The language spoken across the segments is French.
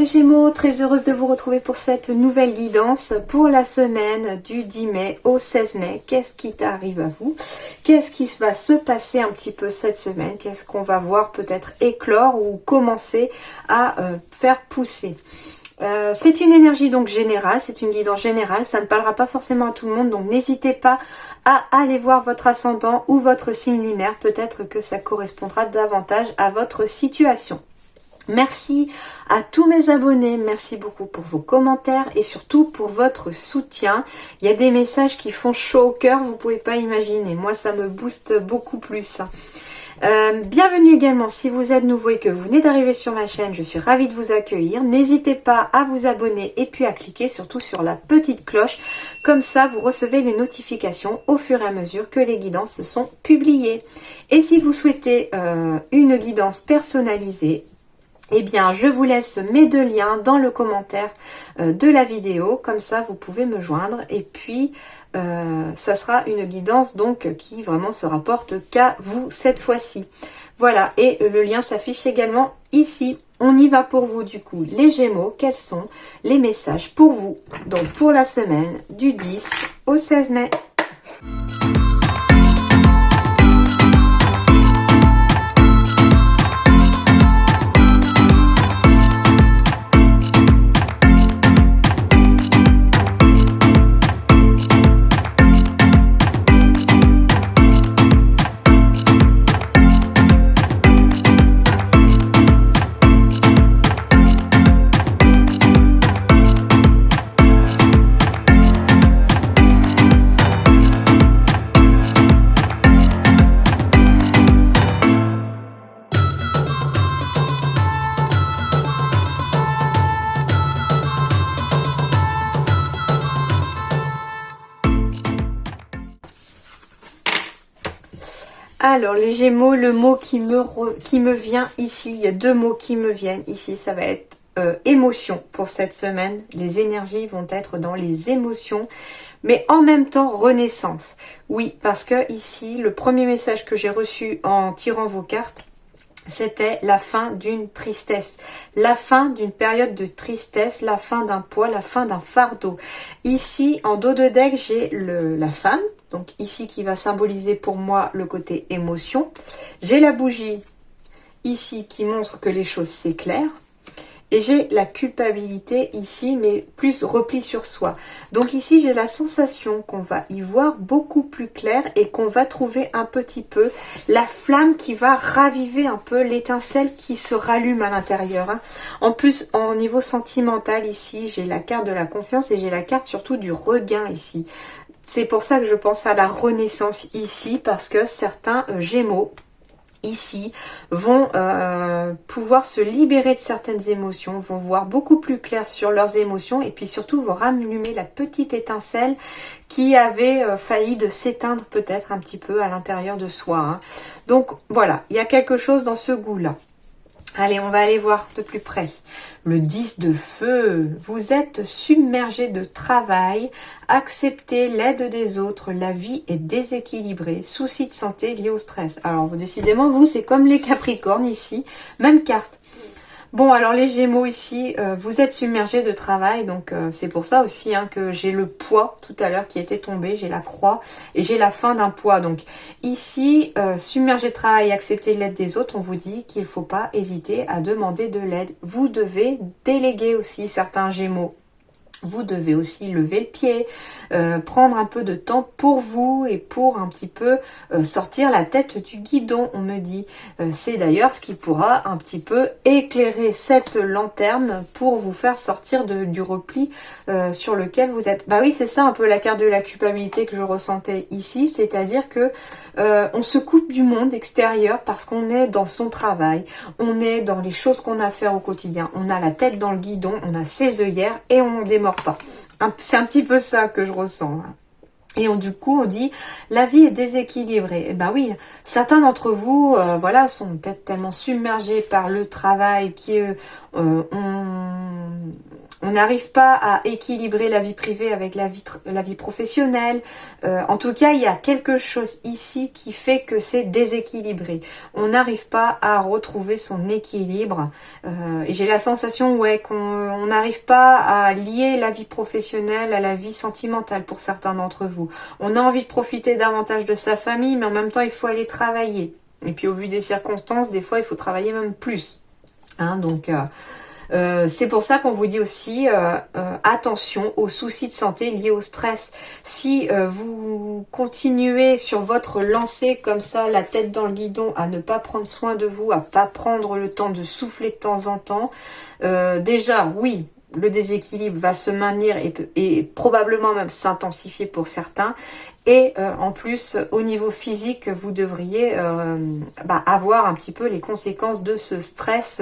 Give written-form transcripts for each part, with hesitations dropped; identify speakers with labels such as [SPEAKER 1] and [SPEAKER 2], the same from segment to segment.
[SPEAKER 1] les Gémeaux, très heureuse de vous retrouver pour cette nouvelle guidance pour la semaine du 10 mai au 16 mai. Qu'est-ce qui t'arrive à vous? Qu'est-ce qui va se passer un petit peu cette semaine? Qu'est-ce qu'on va voir peut-être éclore ou commencer à faire pousser? C'est une énergie donc générale, c'est une guidance générale, ça ne parlera pas forcément à tout le monde, donc n'hésitez pas à aller voir votre ascendant ou votre signe lunaire, peut-être que ça correspondra davantage à votre situation. Merci à tous mes abonnés, merci beaucoup pour vos commentaires et surtout pour votre soutien. Il y a des messages qui font chaud au cœur, vous pouvez pas imaginer, moi ça me booste beaucoup plus. Bienvenue également si vous êtes nouveau et que vous venez d'arriver sur ma chaîne, je suis ravie de vous accueillir. N'hésitez pas à vous abonner et puis à cliquer surtout sur la petite cloche, comme ça vous recevez les notifications au fur et à mesure que les guidances sont publiées. Et si vous souhaitez une guidance personnalisée, eh bien, je vous laisse mes deux liens dans le commentaire de la vidéo. Comme ça, vous pouvez me joindre. Et puis, ça sera une guidance donc qui vraiment se rapporte qu'à vous cette fois-ci. Voilà, et le lien s'affiche également ici. On y va pour vous du coup, les Gémeaux. Quels sont les messages pour vous? Donc, pour la semaine du 10 au 16 mai. Alors, les Gémeaux, le mot qui me vient ici, il y a deux mots qui me viennent ici, ça va être émotion pour cette semaine. Les énergies vont être dans les émotions, mais en même temps renaissance. Oui, parce que ici, le premier message que j'ai reçu en tirant vos cartes, c'était la fin d'une tristesse, la fin d'une période de tristesse, la fin d'un poids, la fin d'un fardeau. Ici, en dos de deck, j'ai la femme, donc ici qui va symboliser pour moi le côté émotion. J'ai la bougie ici qui montre que les choses s'éclairent. Et j'ai la culpabilité ici, mais plus repli sur soi. Donc ici, j'ai la sensation qu'on va y voir beaucoup plus clair et qu'on va trouver un petit peu la flamme qui va raviver un peu l'étincelle qui se rallume à l'intérieur. Hein. En plus, au niveau sentimental, ici, j'ai la carte de la confiance et j'ai la carte surtout du regain ici. C'est pour ça que je pense à la renaissance ici, parce que certains Gémeaux ici vont pouvoir se libérer de certaines émotions, vont voir beaucoup plus clair sur leurs émotions et puis surtout vont rallumer la petite étincelle qui avait failli de s'éteindre peut-être un petit peu à l'intérieur de soi. Hein. Donc voilà, il y a quelque chose dans ce goût-là. Allez, on va aller voir de plus près. Le 10 de feu, vous êtes submergé de travail, acceptez l'aide des autres, la vie est déséquilibrée, soucis de santé liés au stress. Alors, décidément, vous, c'est comme les Capricornes ici, même carte. Bon, alors les Gémeaux ici, vous êtes submergés de travail, donc c'est pour ça aussi hein, que j'ai le poids tout à l'heure qui était tombé, j'ai la croix et j'ai la fin d'un poids. Donc ici, submergé de travail, accepter l'aide des autres, on vous dit qu'il ne faut pas hésiter à demander de l'aide. Vous devez déléguer aussi certains Gémeaux. Vous devez aussi lever le pied, prendre un peu de temps pour vous et pour un petit peu sortir la tête du guidon, on me dit. C'est d'ailleurs ce qui pourra un petit peu éclairer cette lanterne pour vous faire sortir du repli sur lequel vous êtes. Bah oui, c'est ça un peu la carte de la culpabilité que je ressentais ici, c'est-à-dire que on se coupe du monde extérieur parce qu'on est dans son travail, on est dans les choses qu'on a à faire au quotidien, on a la tête dans le guidon, on a ses œillères et on démord pas. C'est un petit peu ça que je ressens. Et du coup, on dit, la vie est déséquilibrée. Et ben oui, certains d'entre vous, voilà, sont peut-être tellement submergés par le travail qui on n'arrive pas à équilibrer la vie privée avec la vie professionnelle. En tout cas, il y a quelque chose ici qui fait que c'est déséquilibré. On n'arrive pas à retrouver son équilibre. Et j'ai la sensation, ouais, qu'on n'arrive pas à lier la vie professionnelle à la vie sentimentale pour certains d'entre vous. On a envie de profiter davantage de sa famille, mais en même temps, il faut aller travailler. Et puis, au vu des circonstances, des fois, il faut travailler même plus. Hein, donc... c'est pour ça qu'on vous dit aussi attention aux soucis de santé liés au stress. Si vous continuez sur votre lancée comme ça, la tête dans le guidon, à ne pas prendre soin de vous, à pas prendre le temps de souffler de temps en temps, déjà, oui, le déséquilibre va se maintenir et probablement même s'intensifier pour certains. Et en plus, au niveau physique, vous devriez avoir un petit peu les conséquences de ce stress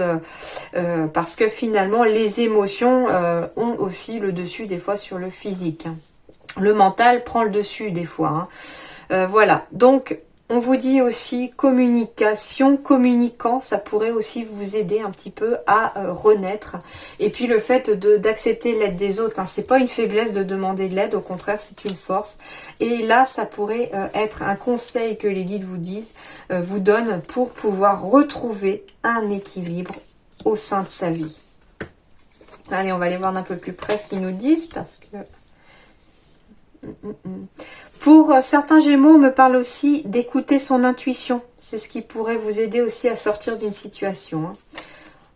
[SPEAKER 1] parce que finalement, les émotions ont aussi le dessus des fois sur le physique. Le mental prend le dessus des fois. Voilà, donc on vous dit aussi communication, communicant, ça pourrait aussi vous aider un petit peu à renaître. Et puis le fait d'accepter l'aide des autres, hein, c'est pas une faiblesse de demander de l'aide, au contraire c'est une force. Et là ça pourrait être un conseil que les guides vous donnent pour pouvoir retrouver un équilibre au sein de sa vie. Allez, on va aller voir d'un peu plus près ce qu'ils nous disent parce que... Pour certains Gémeaux, on me parle aussi d'écouter son intuition. C'est ce qui pourrait vous aider aussi à sortir d'une situation.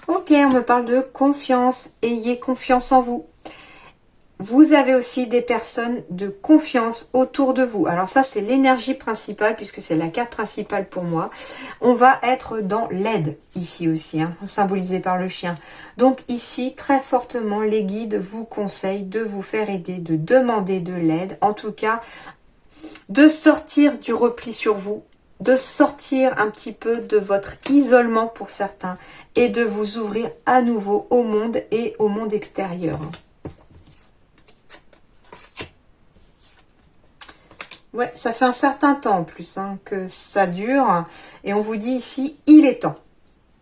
[SPEAKER 1] Ok, on me parle de confiance. Ayez confiance en vous. Vous avez aussi des personnes de confiance autour de vous. Alors ça, c'est l'énergie principale puisque c'est la carte principale pour moi. On va être dans l'aide ici aussi, hein, symbolisé par le chien. Donc ici, très fortement, les guides vous conseillent de vous faire aider, de demander de l'aide. En tout cas, de sortir du repli sur vous, de sortir un petit peu de votre isolement pour certains et de vous ouvrir à nouveau au monde et au monde extérieur. Ouais, ça fait un certain temps en plus hein, que ça dure. Et on vous dit ici, il est temps.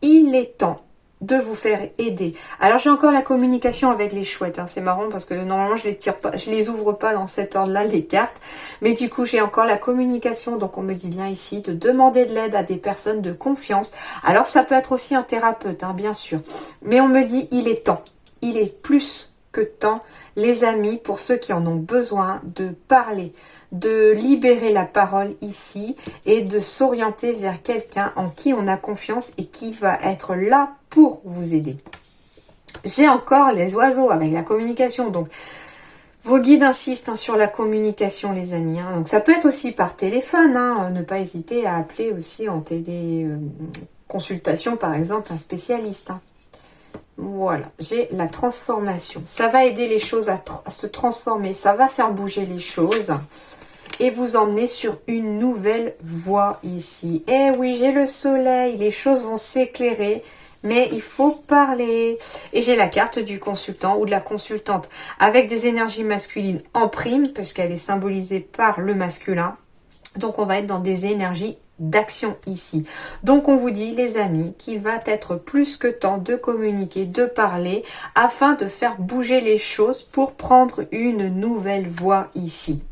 [SPEAKER 1] Il est temps de vous faire aider. Alors j'ai encore la communication avec les chouettes. Hein. C'est marrant parce que normalement je les tire pas, je les ouvre pas dans cet ordre-là, les cartes. Mais du coup j'ai encore la communication. Donc on me dit bien ici de demander de l'aide à des personnes de confiance. Alors ça peut être aussi un thérapeute, hein, bien sûr. Mais on me dit il est temps. Il est plus que temps, les amis, pour ceux qui en ont besoin, de parler, de libérer la parole ici et de s'orienter vers quelqu'un en qui on a confiance et qui va être là pour vous aider. J'ai encore les oiseaux avec la communication, donc vos guides insistent hein, sur la communication les amis. Hein. Donc ça peut être aussi par téléphone, hein, ne pas hésiter à appeler aussi en téléconsultation par exemple un spécialiste. Hein. Voilà, j'ai la transformation. Ça va aider les choses à se transformer, ça va faire bouger les choses et vous emmener sur une nouvelle voie ici. Eh oui, j'ai le soleil, les choses vont s'éclairer, mais il faut parler. Et j'ai la carte du consultant ou de la consultante avec des énergies masculines en prime, puisqu'elle est symbolisée par le masculin. Donc on va être dans des énergies d'action ici. Donc on vous dit les amis qu'il va être plus que temps de communiquer, de parler afin de faire bouger les choses pour prendre une nouvelle voie ici.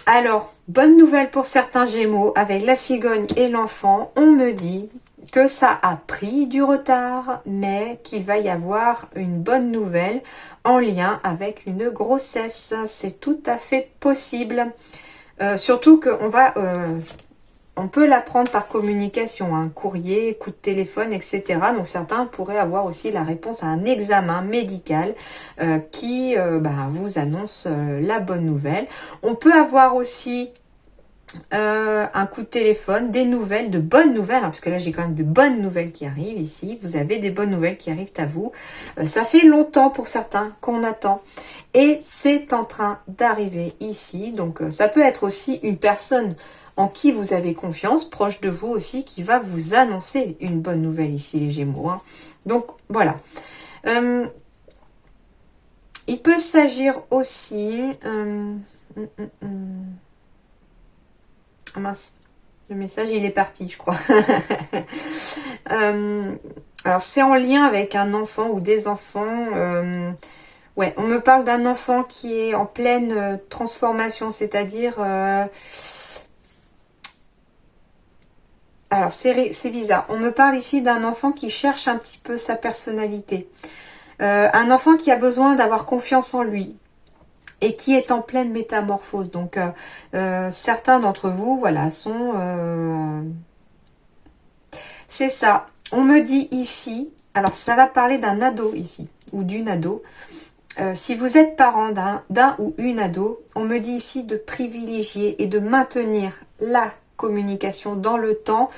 [SPEAKER 1] Alors, bonne nouvelle pour certains Gémeaux avec la cigogne et l'enfant. On me dit que ça a pris du retard, mais qu'il va y avoir une bonne nouvelle en lien avec une grossesse. C'est tout à fait possible. Surtout qu'on va, on peut l'apprendre par communication, hein, courrier, coup de téléphone, etc. Donc certains pourraient avoir aussi la réponse à un examen médical qui vous annonce la bonne nouvelle. On peut avoir aussi un coup de téléphone, des nouvelles, de bonnes nouvelles, hein, parce que là j'ai quand même de bonnes nouvelles qui arrivent ici. Vous avez des bonnes nouvelles qui arrivent à vous. Ça fait longtemps pour certains qu'on attend. Et c'est en train d'arriver ici. Donc ça peut être aussi une personne en qui vous avez confiance, proche de vous aussi, qui va vous annoncer une bonne nouvelle ici, les Gémeaux. Hein. Donc voilà. Il peut s'agir aussi... Ah mince, le message il est parti je crois. Alors c'est en lien avec un enfant ou des enfants. Ouais, on me parle d'un enfant qui est en pleine transformation, c'est-à-dire... alors c'est bizarre. On me parle ici d'un enfant qui cherche un petit peu sa personnalité. Un enfant qui a besoin d'avoir confiance en lui et qui est en pleine métamorphose. Donc certains d'entre vous, voilà, sont... c'est ça. On me dit ici, alors ça va parler d'un ado ici, ou d'une ado. Si vous êtes parent d'un ou une ado, on me dit ici de privilégier et de maintenir la communication dans le temps,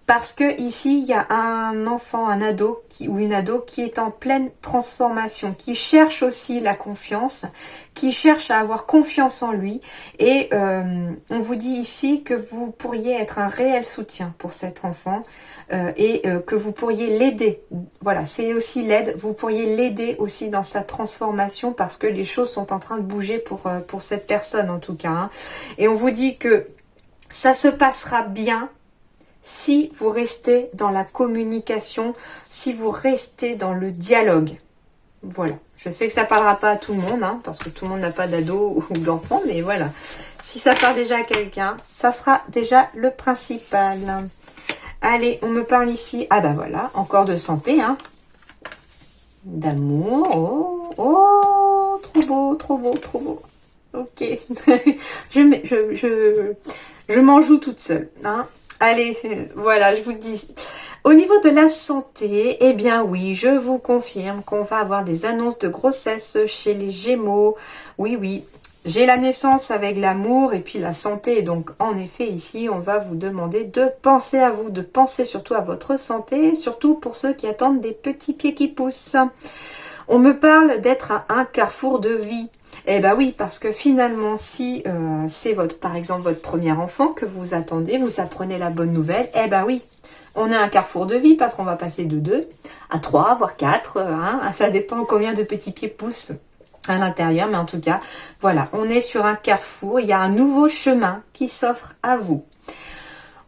[SPEAKER 1] parce que ici il y a un enfant, un ado ou une ado qui est en pleine transformation, qui cherche aussi la confiance, qui cherche à avoir confiance en lui, et on vous dit ici que vous pourriez être un réel soutien pour cet enfant, que vous pourriez l'aider. Voilà, c'est aussi l'aide. Vous pourriez l'aider aussi dans sa transformation, parce que les choses sont en train de bouger pour cette personne en tout cas. Hein. Et on vous dit que ça se passera bien si vous restez dans la communication, si vous restez dans le dialogue. Voilà. Je sais que ça parlera pas à tout le monde, hein, parce que tout le monde n'a pas d'ado ou d'enfant, mais voilà. Si ça parle déjà à quelqu'un, ça sera déjà le principal. Allez, on me parle ici, ah bah voilà, encore de santé, hein. D'amour, oh, oh, trop beau, trop beau, trop beau. Ok, je m'en joue toute seule, hein. Allez, voilà, je vous dis. Au niveau de la santé, eh bien oui, je vous confirme qu'on va avoir des annonces de grossesse chez les Gémeaux. Oui, oui. J'ai la naissance avec l'amour et puis la santé. Donc, en effet, ici, on va vous demander de penser à vous, de penser surtout à votre santé, surtout pour ceux qui attendent des petits pieds qui poussent. On me parle d'être à un carrefour de vie. Eh ben oui, parce que finalement, si c'est par exemple, votre premier enfant que vous attendez, vous apprenez la bonne nouvelle, eh ben oui, on a un carrefour de vie parce qu'on va passer de 2 à 3, voire 4, hein, ça dépend combien de petits pieds poussent à l'intérieur, mais en tout cas, voilà, on est sur un carrefour, il y a un nouveau chemin qui s'offre à vous.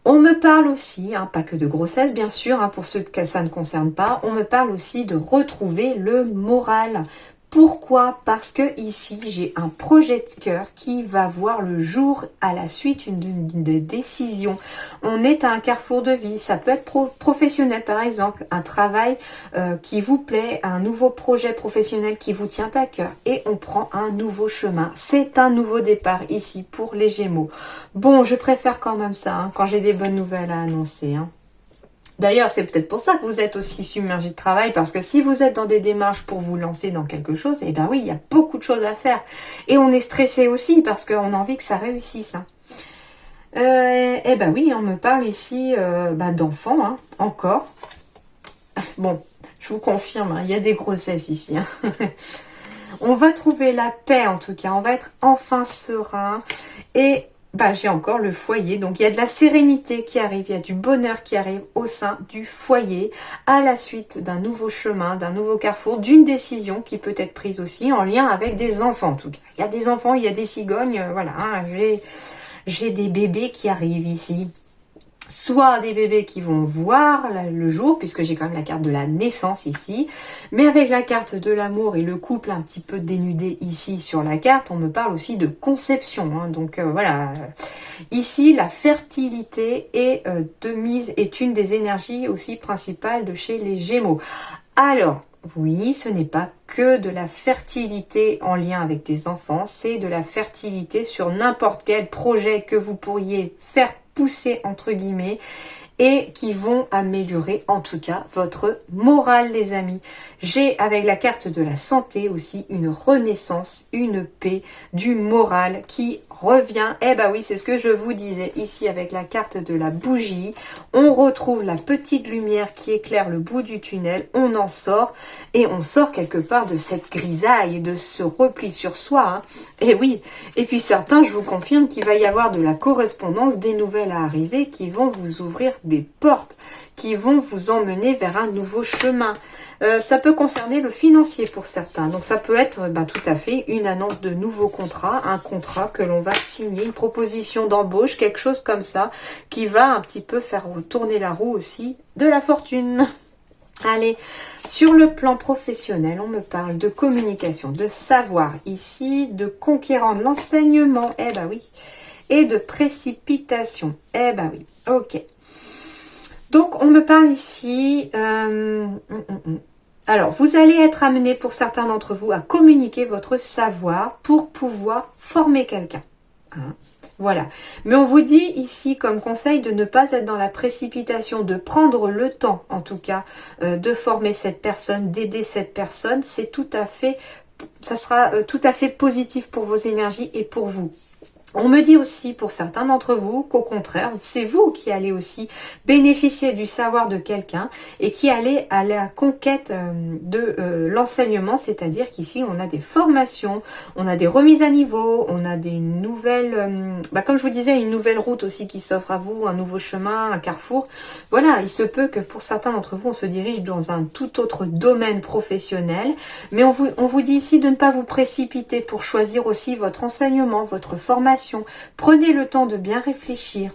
[SPEAKER 1] On me parle aussi, hein, pas que de grossesse bien sûr, hein, pour ceux que ça ne concerne pas, on me parle aussi de retrouver le moral. Pourquoi? Parce que ici, j'ai un projet de cœur qui va voir le jour à la suite d'une décision. On est à un carrefour de vie. Ça peut être professionnel, par exemple, un travail qui vous plaît, un nouveau projet professionnel qui vous tient à cœur. Et on prend un nouveau chemin. C'est un nouveau départ ici pour les Gémeaux. Bon, je préfère quand même ça, hein, quand j'ai des bonnes nouvelles à annoncer, hein. D'ailleurs, c'est peut-être pour ça que vous êtes aussi submergé de travail, parce que si vous êtes dans des démarches pour vous lancer dans quelque chose, eh ben oui, il y a beaucoup de choses à faire. Et on est stressé aussi, parce qu'on a envie que ça réussisse. Hein. Eh ben oui, on me parle ici d'enfants, hein, encore. Bon, je vous confirme, hein, il y a des grossesses ici. Hein. On va trouver la paix, en tout cas. On va être enfin serein. Et... j'ai encore le foyer, donc il y a de la sérénité qui arrive, il y a du bonheur qui arrive au sein du foyer, à la suite d'un nouveau chemin, d'un nouveau carrefour, d'une décision qui peut être prise aussi en lien avec des enfants en tout cas. Il y a des enfants, il y a des cigognes, voilà, hein, j'ai des bébés qui arrivent ici. Soit des bébés qui vont voir le jour, puisque j'ai quand même la carte de la naissance ici, mais avec la carte de l'amour et le couple un petit peu dénudé ici sur la carte, on me parle aussi de conception. Hein, donc voilà, ici la fertilité est une des énergies aussi principales de chez les Gémeaux. Alors, oui, ce n'est pas que de la fertilité en lien avec des enfants, c'est de la fertilité sur n'importe quel projet que vous pourriez faire pousser entre guillemets et qui vont améliorer en tout cas votre morale les amis. J'ai avec la carte de la santé aussi une renaissance, une paix, du moral qui revient. Eh ben oui, c'est ce que je vous disais ici avec la carte de la bougie. On retrouve la petite lumière qui éclaire le bout du tunnel, on en sort et on sort quelque part de cette grisaille et de ce repli sur soi. Hein. Et oui, et puis certains, je vous confirme qu'il va y avoir de la correspondance, des nouvelles à arriver qui vont vous ouvrir des portes, qui vont vous emmener vers un nouveau chemin. Ça peut concerner le financier pour certains. Donc ça peut être tout à fait une annonce de nouveau contrat, un contrat que l'on va signer, une proposition d'embauche, quelque chose comme ça, qui va un petit peu faire tourner la roue aussi de la fortune. Allez, sur le plan professionnel, on me parle de communication, de savoir ici, de conquérant de l'enseignement, eh ben oui, et de précipitation, eh ben oui, ok. Donc, on me parle ici, alors, vous allez être amené pour certains d'entre vous à communiquer votre savoir pour pouvoir former quelqu'un. Hein, voilà. Mais on vous dit ici comme conseil de ne pas être dans la précipitation, de prendre le temps, en tout cas, de former cette personne, d'aider cette personne. C'est tout à fait, ça sera tout à fait positif pour vos énergies et pour vous. On me dit aussi pour certains d'entre vous qu'au contraire, c'est vous qui allez aussi bénéficier du savoir de quelqu'un et qui allez à la conquête de l'enseignement, c'est-à-dire qu'ici on a des formations, on a des remises à niveau, on a des nouvelles, comme je vous disais, une nouvelle route aussi qui s'offre à vous, un nouveau chemin, un carrefour. Voilà, il se peut que pour certains d'entre vous, on se dirige dans un tout autre domaine professionnel, mais on vous dit ici de ne pas vous précipiter pour choisir aussi votre enseignement, votre formation. Prenez le temps de bien réfléchir.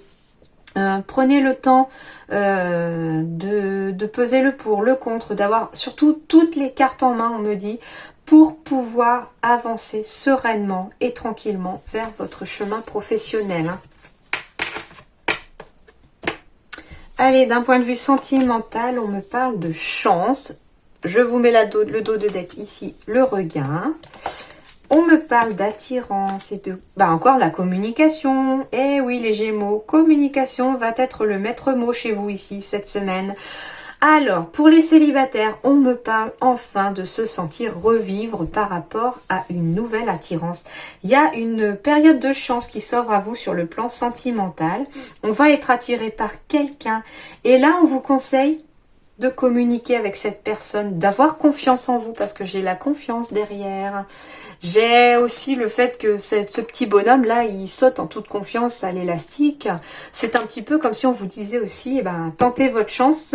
[SPEAKER 1] Prenez le temps de peser le pour, le contre, d'avoir surtout toutes les cartes en main, on me dit, pour pouvoir avancer sereinement et tranquillement vers votre chemin professionnel. Hein. Allez, d'un point de vue sentimental, on me parle de chance. Je vous mets le dos de deck ici, le regain. On me parle d'attirance et de... encore la communication. Eh oui, les Gémeaux, communication va être le maître mot chez vous ici, cette semaine. Alors, pour les célibataires, on me parle enfin de se sentir revivre par rapport à une nouvelle attirance. Il y a une période de chance qui s'offre à vous sur le plan sentimental. On va être attiré par quelqu'un. Et là, on vous conseille de communiquer avec cette personne, d'avoir confiance en vous, parce que j'ai la confiance derrière. J'ai aussi le fait que ce petit bonhomme là, il saute en toute confiance à l'élastique. C'est un petit peu comme si on vous disait aussi, tentez votre chance,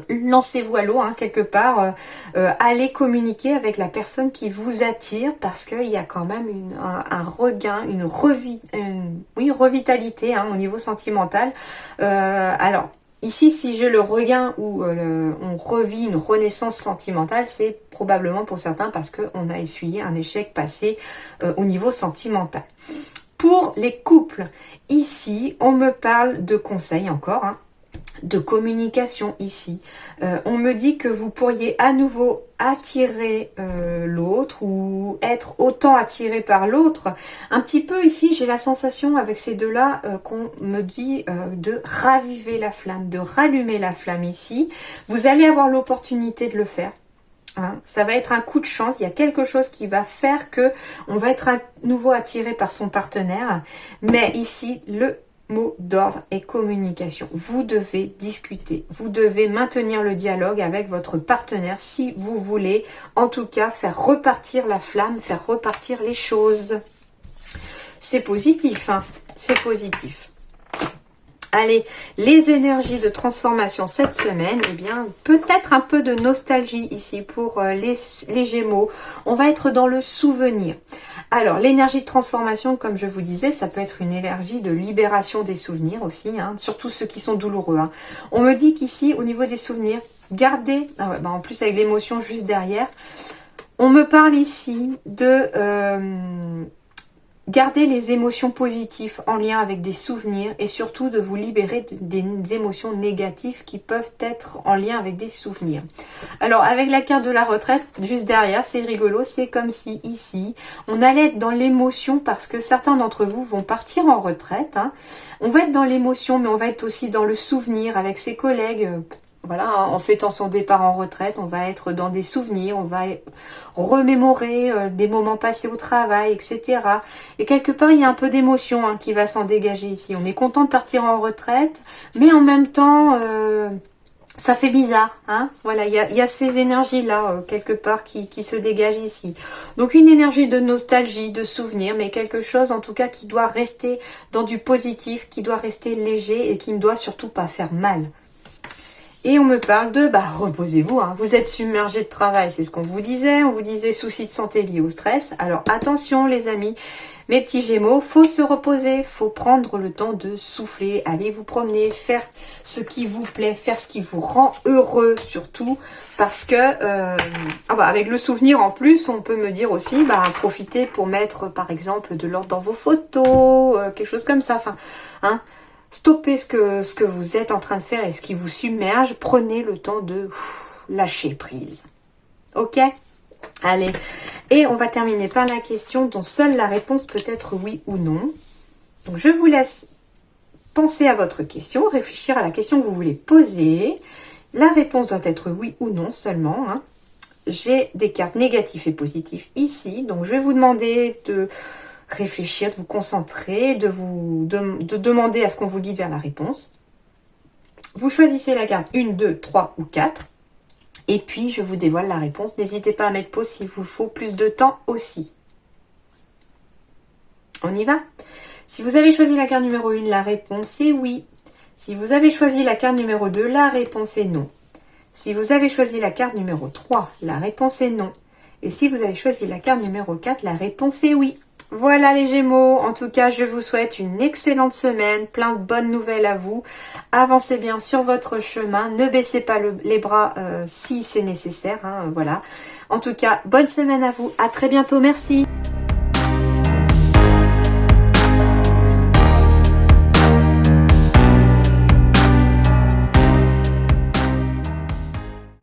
[SPEAKER 1] lancez-vous à l'eau quelque part, allez communiquer avec la personne qui vous attire, parce qu'il y a quand même un regain, une revitalité au niveau sentimental. Alors, ici, si j'ai le regain où on revit une renaissance sentimentale, c'est probablement pour certains parce qu'on a essuyé un échec passé au niveau sentimental. Pour les couples, ici, on me parle de conseils encore, de communication ici. On me dit que vous pourriez à nouveau attirer l'autre ou être autant attiré par l'autre. Un petit peu ici, j'ai la sensation avec ces deux-là qu'on me dit de raviver la flamme, de rallumer la flamme ici. Vous allez avoir l'opportunité de le faire. Hein, ça va être un coup de chance, il y a quelque chose qui va faire que on va être à nouveau attiré par son partenaire. Mais ici, le mot d'ordre et communication. Vous devez discuter, vous devez maintenir le dialogue avec votre partenaire si vous voulez, en tout cas, faire repartir la flamme, faire repartir les choses. C'est positif, c'est positif. Allez, les énergies de transformation cette semaine, eh bien, peut-être un peu de nostalgie ici pour les Gémeaux. On va être dans le souvenir. Alors, l'énergie de transformation, comme je vous disais, ça peut être une énergie de libération des souvenirs aussi, surtout ceux qui sont douloureux. On me dit qu'ici, au niveau des souvenirs, gardez, en plus avec l'émotion juste derrière, on me parle ici de... Gardez les émotions positives en lien avec des souvenirs et surtout de vous libérer des émotions négatives qui peuvent être en lien avec des souvenirs. Alors avec la carte de la retraite, juste derrière, c'est rigolo, c'est comme si ici, on allait être dans l'émotion parce que certains d'entre vous vont partir en retraite. On va être dans l'émotion mais on va être aussi dans le souvenir avec ses collègues. Voilà, en fêtant son départ en retraite, on va être dans des souvenirs, on va remémorer des moments passés au travail, etc. Et quelque part, il y a un peu d'émotion qui va s'en dégager ici. On est content de partir en retraite, mais en même temps, ça fait bizarre. Voilà, il y a ces énergies-là, quelque part, qui se dégagent ici. Donc, une énergie de nostalgie, de souvenir, mais quelque chose, en tout cas, qui doit rester dans du positif, qui doit rester léger et qui ne doit surtout pas faire mal. Et on me parle de, reposez-vous, vous êtes submergé de travail, c'est ce qu'on vous disait. On vous disait soucis de santé liés au stress. Alors attention les amis, Mes petits Gémeaux, faut se reposer, faut prendre le temps de souffler, aller vous promener, faire ce qui vous plaît, faire ce qui vous rend heureux surtout, parce que avec le souvenir en plus, on peut me dire aussi, profitez pour mettre par exemple de l'ordre dans vos photos, quelque chose comme ça, enfin, hein, stoppez ce que vous êtes en train de faire et ce qui vous submerge, prenez le temps de lâcher prise, ok? Allez, et on va terminer par la question dont seule la réponse peut être oui ou non. Donc je vous laisse penser à votre question, réfléchir à la question que vous voulez poser. La réponse doit être oui ou non seulement, hein. J'ai des cartes négatives et positives ici, donc je vais vous demander de réfléchir, de vous concentrer, de demander à ce qu'on vous guide vers la réponse. Vous choisissez la carte 1, 2, 3 ou 4. Et puis, je vous dévoile la réponse. N'hésitez pas à mettre pause s'il vous faut plus de temps aussi. On y va? Si vous avez choisi la carte numéro 1, la réponse est oui. Si vous avez choisi la carte numéro 2, la réponse est non. Si vous avez choisi la carte numéro 3, la réponse est non. Et si vous avez choisi la carte numéro 4, la réponse est oui. Voilà les Gémeaux, en tout cas je vous souhaite une excellente semaine, plein de bonnes nouvelles à vous. Avancez bien sur votre chemin, ne baissez pas les bras si c'est nécessaire, hein, voilà. En tout cas, bonne semaine à vous, à très bientôt, merci.